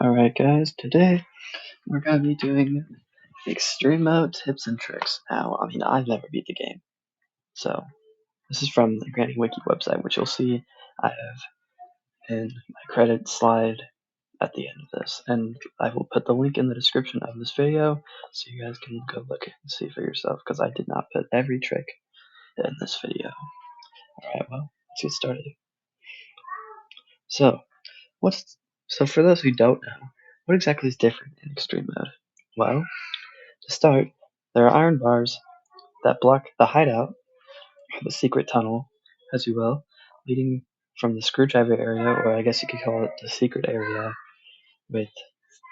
Alright guys, today we're going to be doing extreme mode tips and tricks. Now, I've never beat the game, so this is from the Granny Wiki website, which you'll see I have in my credit slide at the end of this, and I will put the link in the description of this video so you guys can go look and see for yourself, because I did not put every trick in this video. Alright, well, let's get started. So for those who don't know, what exactly is different in extreme mode? Well, to start, there are iron bars that block the hideout, or the secret tunnel, as you will, leading from the screwdriver area, or I guess you could call it the secret area, with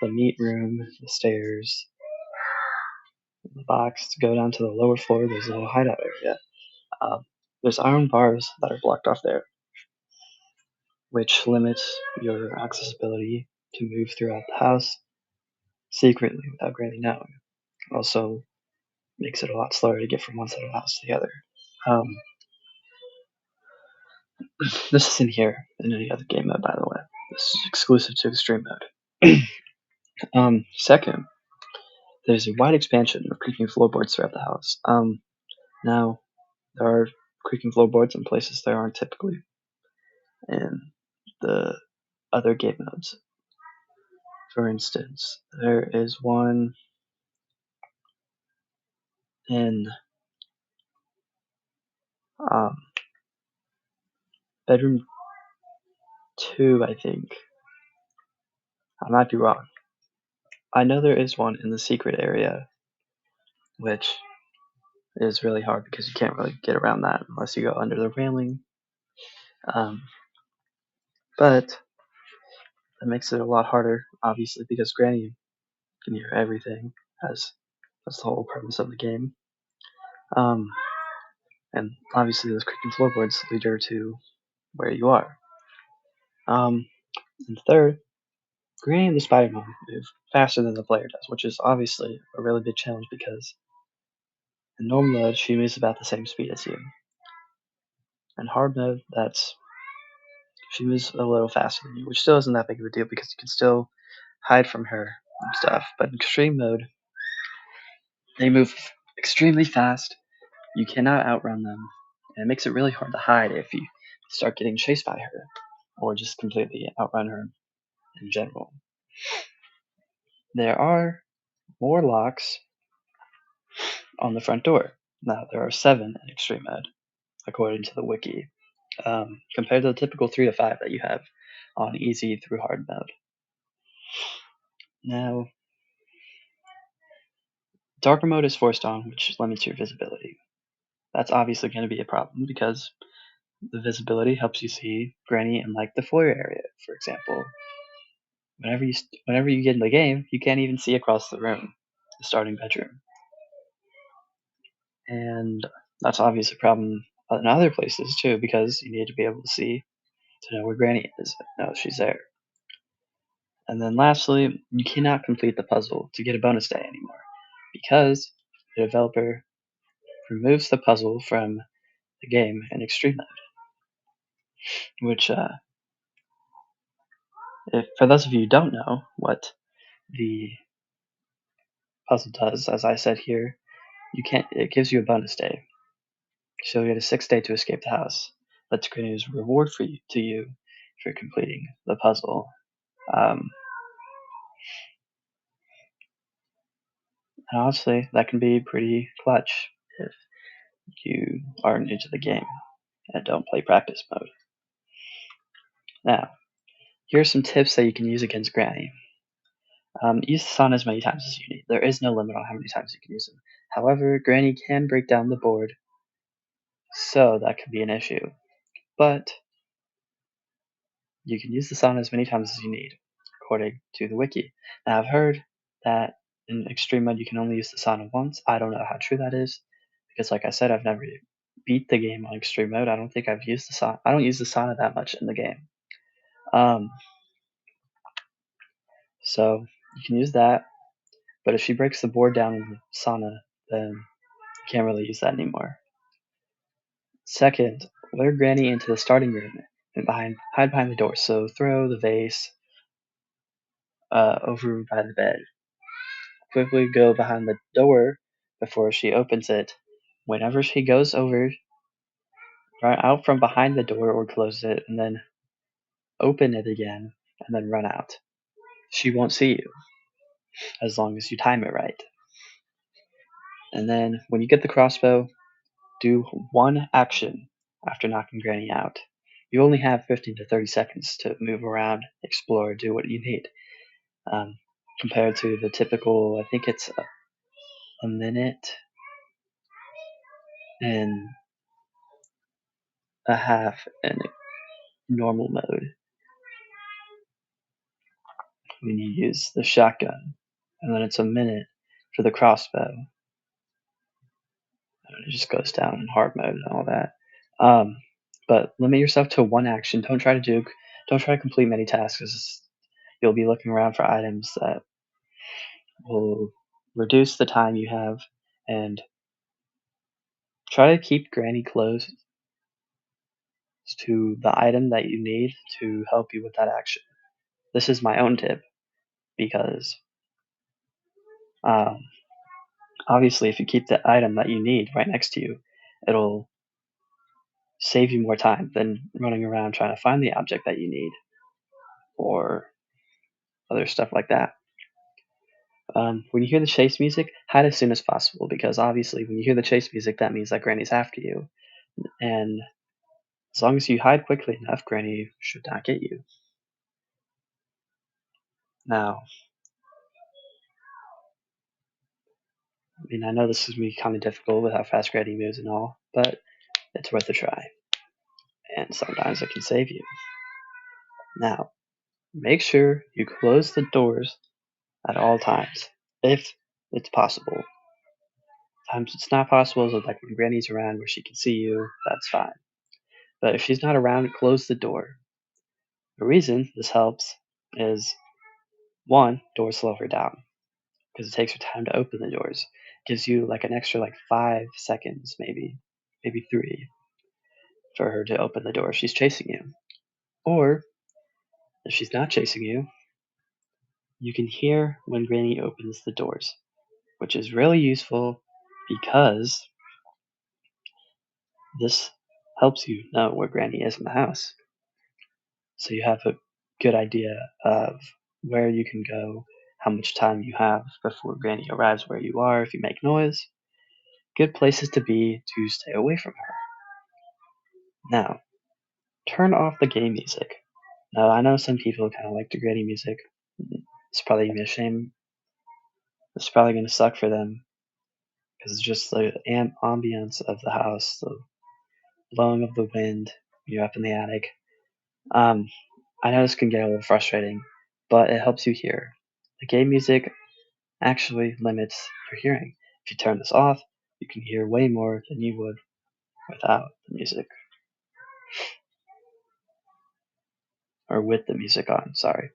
the meat room, the stairs, the box to go down to the lower floor. There's a little hideout area. There's iron bars that are blocked off there, which limits your accessibility to move throughout the house secretly without Granny knowing. Also makes it a lot slower to get from one side of the house to the other. This isn't here in any other game mode, by the way. This is exclusive to extreme mode. Second, there's a wide expansion of creaking floorboards throughout the house. Now, there are creaking floorboards in places there aren't typically in the other game modes. For instance, there is one in bedroom 2, I think. I might be wrong. I know there is one in the secret area, which is really hard because you can't really get around that unless you go under the railing. But that makes it a lot harder, obviously, because Granny can hear everything, as that's the whole purpose of the game. And obviously those creaking floorboards lead her to where you are. And third, Granny and the Spider-Man move faster than the player does, which is obviously a really big challenge because in normal mode she moves about the same speed as you. In hard mode, she moves a little faster than you, which still isn't that big of a deal because you can still hide from her and stuff. But in extreme mode, they move extremely fast. You cannot outrun them, and it makes it really hard to hide if you start getting chased by her, or just completely outrun her in general. There are more locks on the front door. Now, there are 7 in extreme mode, according to the wiki, compared to the typical 3 to 5 that you have on easy through hard mode. Now, darker mode is forced on, which limits your visibility. That's obviously going to be a problem because the visibility helps you see Granny in like the foyer area, for example. Whenever you get in the game, you can't even see across the room, the starting bedroom. And that's obviously a problem in other places too, because you need to be able to see to know where Granny is, know she's there. And then lastly, you cannot complete the puzzle to get a bonus day anymore, because the developer removes the puzzle from the game in extreme mode. Which, for those of you who don't know what the puzzle does, as I said here, it gives you a bonus day. So you get a 6th day to escape the house. That's Granny's reward to you for completing the puzzle. And honestly, that can be pretty clutch if you are new to the game and don't play practice mode. Now, here are some tips that you can use against Granny. Use the sauna as many times as you need. There is no limit on how many times you can use them. However, Granny can break down the board, so that could be an issue. But you can use the sauna as many times as you need, according to the wiki. Now, I've heard that in extreme mode you can only use the sauna once. I don't know how true that is, because like I said, I've never beat the game on extreme mode. I don't think I've used the sauna. I don't use the sauna that much in the game. So you can use that, but if she breaks the board down in the sauna, then you can't really use that anymore. Second, lure Granny into the starting room and hide behind the door. So throw the vase over by the bed. Quickly go behind the door before she opens it. Whenever she goes over, run out from behind the door or close it, and then open it again, and then run out. She won't see you as long as you time it right. And then when you get the crossbow, do one action after knocking Granny out. You only have 15 to 30 seconds to move around, explore, do what you need. Compared to the typical, I think it's a minute and a half in normal mode when you use the shotgun, and then it's a minute for the crossbow. And it just goes down in hard mode and all that. But limit yourself to one action. Don't try to juke. Don't try to complete many tasks. You'll be looking around for items that will reduce the time you have, and try to keep Granny close to the item that you need to help you with that action. This is my own tip because obviously if you keep the item that you need right next to you, it'll save you more time than running around trying to find the object that you need or other stuff like that. When you hear the chase music, hide as soon as possible because obviously when you hear the chase music, that means that Granny's after you. And as long as you hide quickly enough, Granny should not get you. Now, I mean, I know this is going to be kind of difficult with how fast Granny moves and all, but it's worth a try. And sometimes it can save you. Now, make sure you close the doors at all times, if it's possible. Times it's not possible, so like when Granny's around where she can see you, that's fine. But if she's not around, close the door. The reason this helps is one, doors slow her down because it takes her time to open the doors. Gives you like an extra like 5 seconds, maybe 3, for her to open the door if she's chasing you. Or if she's not chasing you, you can hear when Granny opens the doors, which is really useful because this helps you know where Granny is in the house. So you have a good idea of where you can go, how much time you have before Granny arrives where you are if you make noise. Good places to be to stay away from her. Now, turn off the game music. Now, I know some people kind of like the Granny music. It's probably going to be a shame. It's probably going to suck for them because it's just the ambience of the house, the blowing of the wind, you're up in the attic. I know this can get a little frustrating, but it helps you hear. The game music actually limits your hearing. If you turn this off, you can hear way more than you would without the music. Or with the music on, sorry.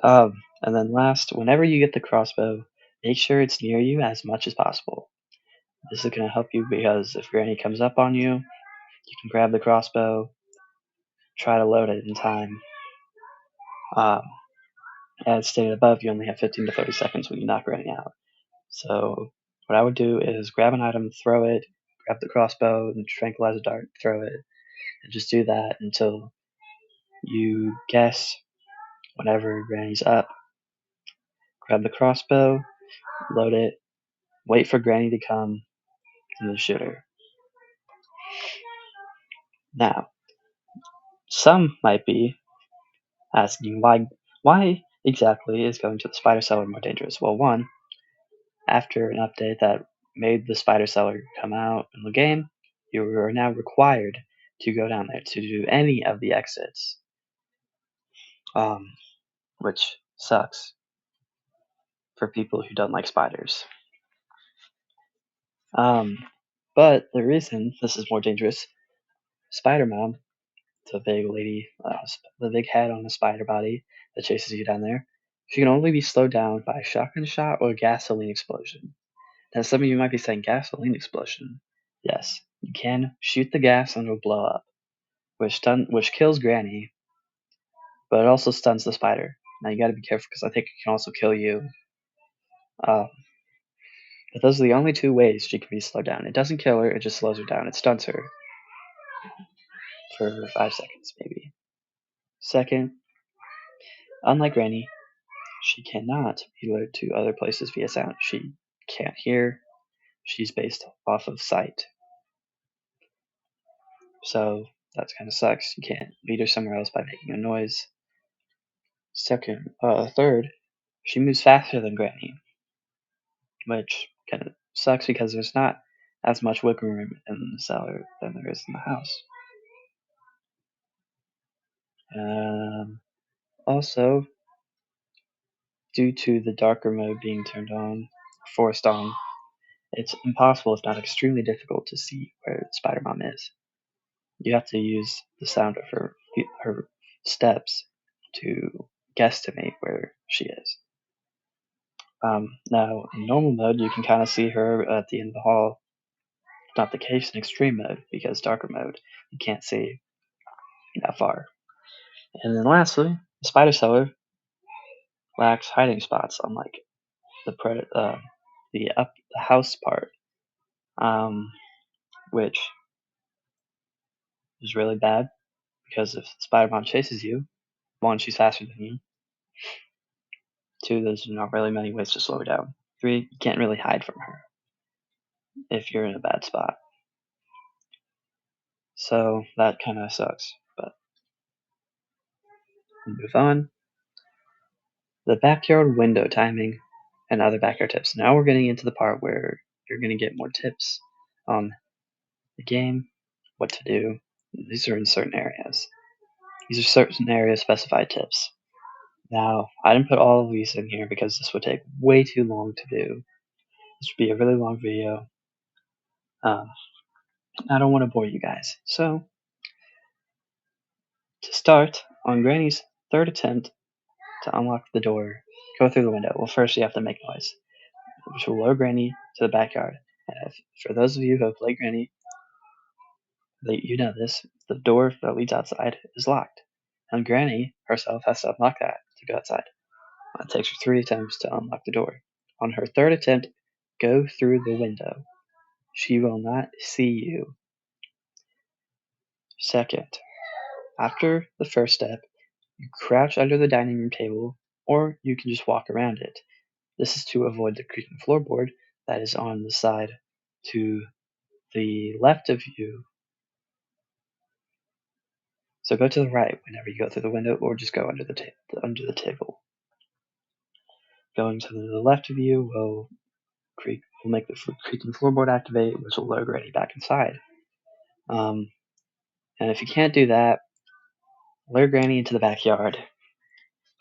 And then last, whenever you get the crossbow, make sure it's near you as much as possible. This is going to help you because if Granny comes up on you, you can grab the crossbow, try to load it in time. As stated above, you only have 15 to 30 seconds when you knock Granny out. So what I would do is grab an item, throw it, grab the crossbow, and tranquilizer dart, throw it, and just do that until you guess whenever Granny's up. Grab the crossbow, load it, wait for Granny to come, and then shoot her. Now, some might be asking why exactly is going to the spider cellar more dangerous? Well, one, after an update that made the spider cellar come out in the game, you are now required to go down there to do any of the exits, which sucks for people who don't like spiders. But the reason this is more dangerous, Spider Mom, the big lady, the big head on a spider body that chases you down there, she can only be slowed down by a shotgun shot or a gasoline explosion. Now, some of you might be saying, gasoline explosion? Yes, you can shoot the gas and it'll blow up, which kills Granny, but it also stuns the spider. Now you gotta be careful because I think it can also kill you. But those are the only two ways she can be slowed down. It doesn't kill her, it just slows her down. It stuns her for 5 seconds, maybe. Second, unlike Granny, she cannot be lured to other places via sound. She can't hear. She's based off of sight. So that kind of sucks. You can't lead her somewhere else by making a noise. Third, she moves faster than Granny, which kind of sucks because there's not as much wiggle room in the cellar than there is in the house. Also, due to the darker mode being turned on, forced on, it's impossible, if not extremely difficult, to see where Spider-Mom is. You have to use the sound of her steps to guesstimate where she is. Now, in normal mode, you can kind of see her at the end of the hall. Not the case in extreme mode, because darker mode, you can't see that far. And then lastly, the spider cellar lacks hiding spots, unlike the house part, which is really bad because if Spider-Man chases you, one, she's faster than you. Two, there's not really many ways to slow her down. Three, you can't really hide from her if you're in a bad spot. So that kind of sucks, but we'll move on. The backyard window timing and other backyard tips. Now we're getting into the part where you're going to get more tips on the game, what to do. These are in certain areas. These are certain area specified tips. Now, I didn't put all of these in here because this would take way too long to do. This would be a really long video. I don't want to bore you guys. So, to start, on Granny's third attempt to unlock the door, go through the window. Well, first you have to make noise, which will lure Granny to the backyard. And for those of you who have played Granny, you know this, the door that leads outside is locked. And Granny herself has to unlock that to go outside. It takes her 3 attempts to unlock the door. On her third attempt, go through the window. She will not see you. Second, after the first step, you crouch under the dining room table, or you can just walk around it. This is to avoid the creaking floorboard that is on the side to the left of you. So go to the right whenever you go through the window, or just go under the table. Going to the left of you will make the creaking floorboard activate, which will lure Granny back inside. And if you can't do that, lure Granny into the backyard,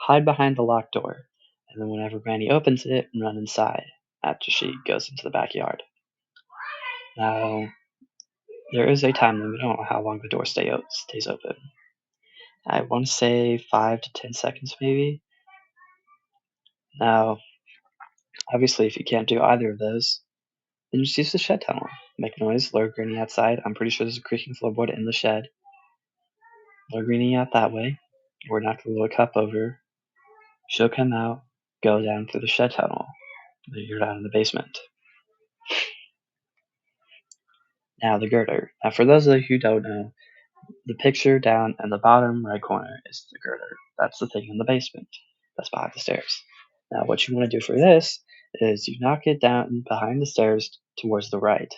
hide behind the locked door, and then whenever Granny opens it, run inside after she goes into the backyard. Now, there is a time limit on how long the door stays open. I want to say 5 to 10 seconds maybe. Now, obviously if you can't do either of those, then just use the shed tunnel. Make noise, lure Granny outside. I'm pretty sure there's a creaking floorboard in the shed. Lure Granny out that way, or knock the little cup over. She'll come out, go down through the shed tunnel. You're down in the basement. Now the girder. Now for those of you who don't know, the picture down in the bottom right corner is the girder. That's the thing in the basement. That's behind the stairs. Now what you want to do for this is you knock it down behind the stairs towards the right.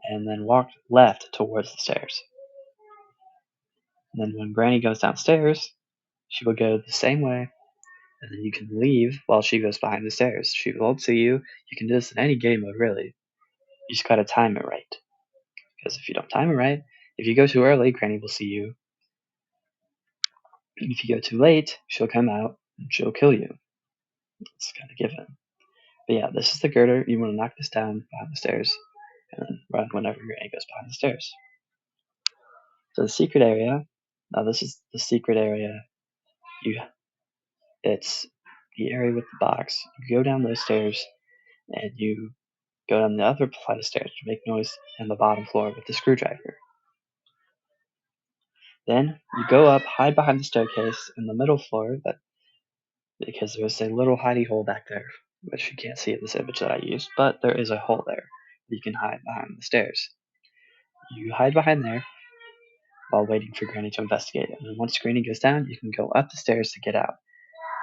And then walk left towards the stairs. And then when Granny goes downstairs, she will go the same way, and then you can leave while she goes behind the stairs. She won't see you. You can do this in any game mode, really. You just gotta time it right. Because if you don't time it right, if you go too early, Granny will see you. And if you go too late, she'll come out and she'll kill you. It's kind of given. But yeah, this is the girder. You want to knock this down behind the stairs, and then run whenever Granny goes behind the stairs. So the secret area. Now this is the secret area. It's the area with the box. You go down those stairs, and you go down the other flight of stairs to make noise on the bottom floor with the screwdriver. Then you go up, hide behind the staircase in the middle floor, because there's a little hidey hole back there, which you can't see in this image that I used, but there is a hole there. You can hide behind the stairs. You hide behind there while waiting for Granny to investigate. And then once Granny goes down, you can go up the stairs to get out.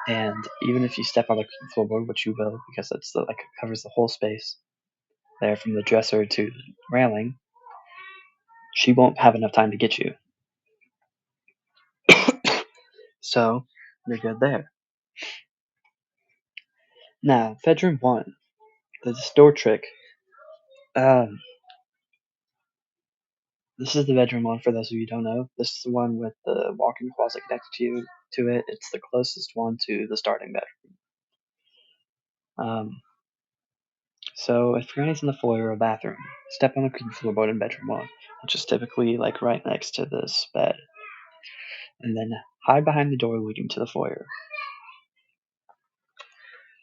And even if you step on the floorboard, which you will, because it's it covers the whole space there from the dresser to the railing, she won't have enough time to get you. So you're good there. Now, bedroom 1, the door trick. This is the bedroom 1 for those of you who don't know. This is the one with the walk-in closet connected to it. It's the closest one to the starting bedroom. So if Granny's in the foyer or bathroom, step on the floorboard in bedroom 1, which is typically right next to this bed, and then hide behind the door leading to the foyer.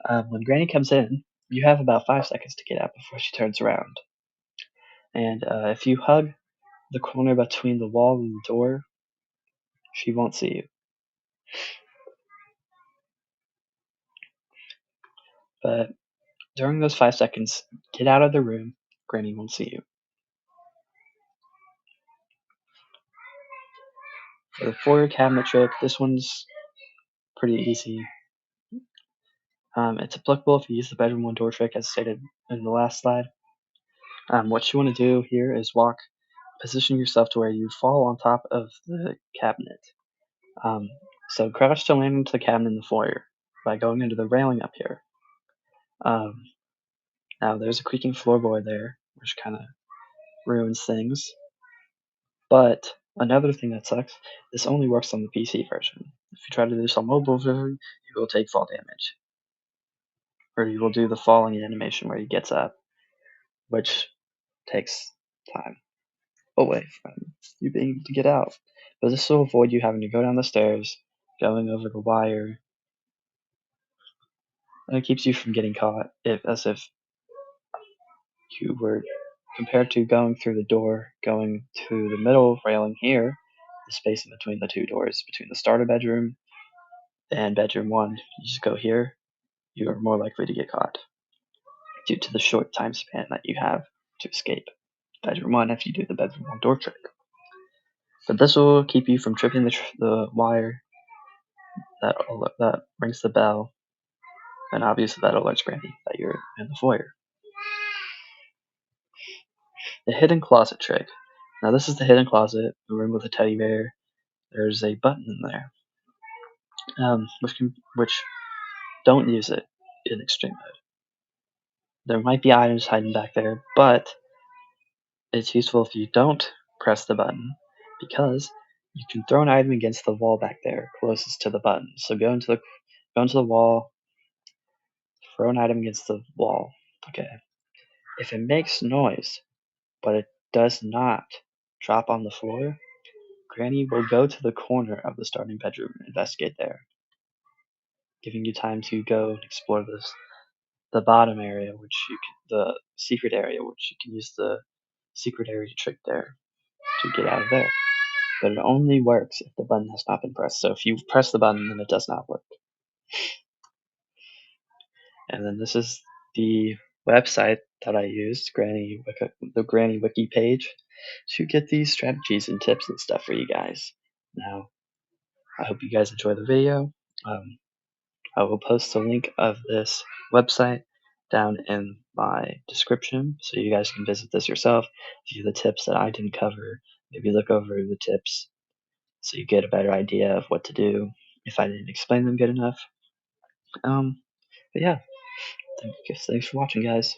When Granny comes in, you have about 5 seconds to get out before she turns around. And if you hug the corner between the wall and the door, she won't see you. But during those 5 seconds, get out of the room. Granny won't see you. For the foyer cabinet trick, this one's pretty easy. It's applicable if you use the bedroom 1 door trick as stated in the last slide. What you want to do here is position yourself to where you fall on top of the cabinet. So crouch to land into the cabinet in the foyer by going under the railing up here. Now there's a creaking floorboard there, which kind of ruins things. But another thing that sucks, this only works on the PC version. If you try to do this on mobile version, you will take fall damage. Or you will do the falling animation where he gets up, which takes time away from you being able to get out. But this will avoid you having to go down the stairs, going over the wire, and it keeps you from getting caught as if you were, compared to going through the door, going to the middle railing here, the space in between the 2 doors, between the starter bedroom and bedroom 1, you just go here, you are more likely to get caught due to the short time span that you have to escape bedroom 1 if you do the bedroom 1 door trick. But this will keep you from tripping the wire that rings the bell, and obviously that alerts Granny that you're in the foyer. The hidden closet trick. Now this is the hidden closet, the room with a teddy bear. There's a button in there, which don't use it in extreme mode. There might be items hiding back there, but it's useful if you don't press the button, because you can throw an item against the wall back there closest to the button. So go into the wall, throw an item against the wall. Okay. If it makes noise, but it does not drop on the floor, Granny will go to the corner of the starting bedroom and investigate there, giving you time to go and explore the bottom area, the secret area, which you can use the secret area trick there to get out of there. But it only works if the button has not been pressed. So if you press the button, then it does not work. And then this is the website that I used, the Granny Wiki page, to get these strategies and tips and stuff for you guys. Now, I hope you guys enjoy the video. I will post the link of this website down in my description so you guys can visit this yourself, view the tips that I didn't cover, maybe look over the tips so you get a better idea of what to do if I didn't explain them good enough. But yeah, thanks for watching, guys.